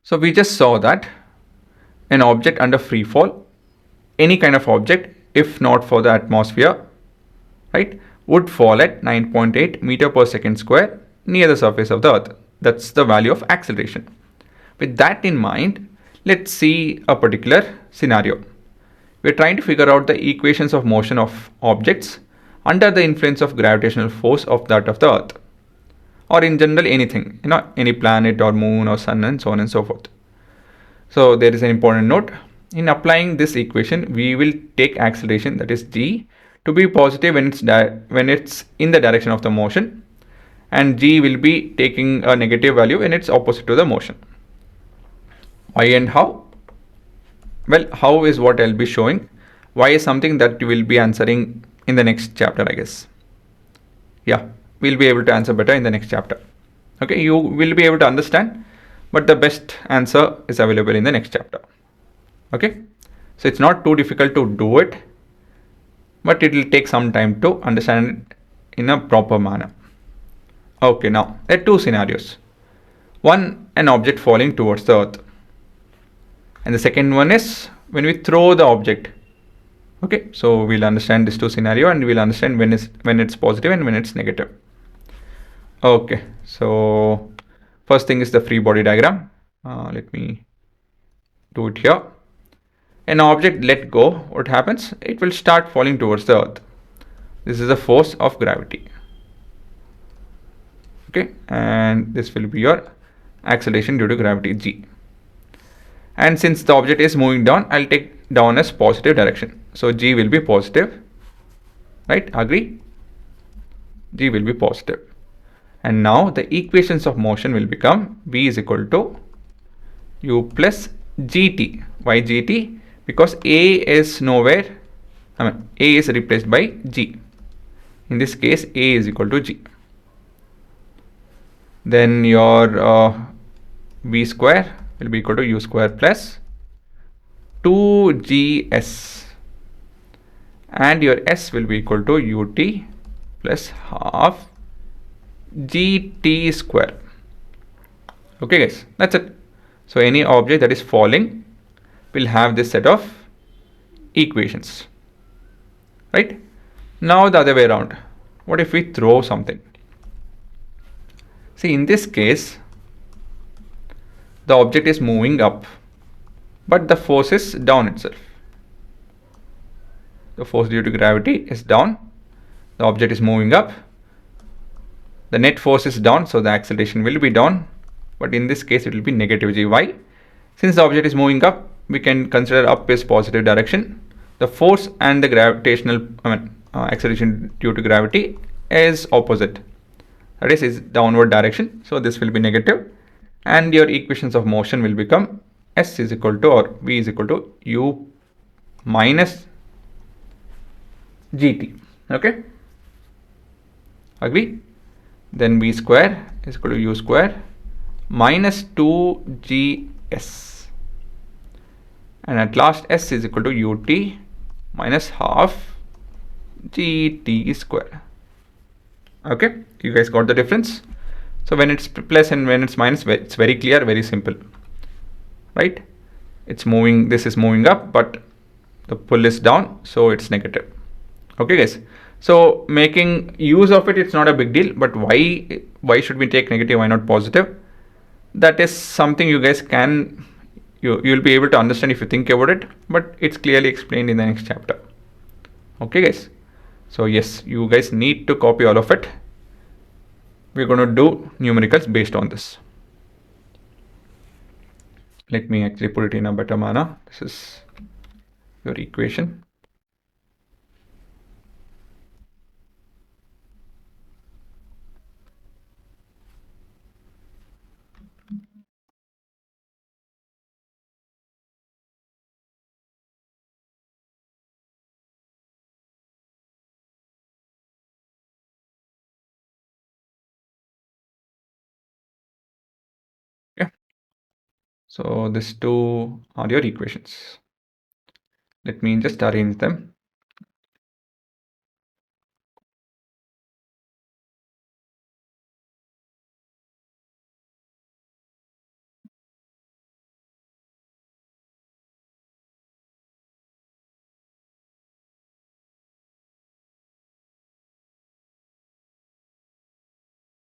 So we just saw that an object under free fall, any kind of object, if not for the atmosphere, right, would fall at 9.8 meter per second square near the surface of the earth. That's the value of acceleration. With that in mind, let's see a particular scenario. We're trying to figure out the equations of motion of objects under the influence of gravitational force of that of the earth, or in general anything, any planet or moon or sun and so on and so forth. So there is an important note. In applying this equation, we will take acceleration, that is g, to be positive when it's in the direction of the motion, and g will be taking a negative value when it's opposite to the motion. Why and how? Well, how is what I'll be showing. Why is something that you will be answering in the next chapter, I guess. Yeah, we'll be able to answer better in the next chapter. Okay, you will be able to understand, but the best answer is available in the next chapter. Okay, so it's not too difficult to do it, but it will take some time to understand it in a proper manner. Okay, now there are two scenarios. One, an object falling towards the earth, and the second one is when we throw the object. Okay, so we'll understand these two scenario, and we'll understand when it's positive and when it's negative. Okay, so first thing is the free body diagram. Let me do it here. An object let go, what happens? It will start falling towards the earth. This is the force of gravity. Okay, and this will be your acceleration due to gravity, g. And since the object is moving down, I'll take down as positive direction. So g will be positive, right? Agree? G will be positive. And now the equations of motion will become v is equal to u plus gt. Why gt? Because a is nowhere, a is replaced by g. In this case, a is equal to g. Then your v square will be equal to u square plus 2gs, and your s will be equal to ut plus half gt square. Okay guys, that's it. So any object that is falling will have this set of equations, right? Now the other way around. What if we throw something? See, in this case, the object is moving up, but the force is down itself. The force due to gravity is down. The object is moving up. The net force is down, so the acceleration will be down. But in this case, it will be negative g. Why? Since the object is moving up, we can consider up is positive direction. The force and the gravitational, acceleration due to gravity is opposite. That is downward direction. So this will be negative. And your equations of motion will become s is equal to, or v is equal to u minus gt. Okay, agree? Then v square is equal to u square minus 2gs, and at last s is equal to ut minus half gt square. Okay, you guys got the difference? So when it's plus and when it's minus, it's very clear, very simple, right? It's moving, this is moving up, but the pull is down, so it's negative. Okay guys, so making use of it, it's not a big deal, but why should we take negative, why not positive? That is something you guys can, you'll be able to understand if you think about it, but it's clearly explained in the next chapter. Okay guys, so yes, you guys need to copy all of it. We're going to do numericals based on this. Let me actually put it in a better manner. This is your equation. Yeah. So these two are your equations. Let me just arrange them.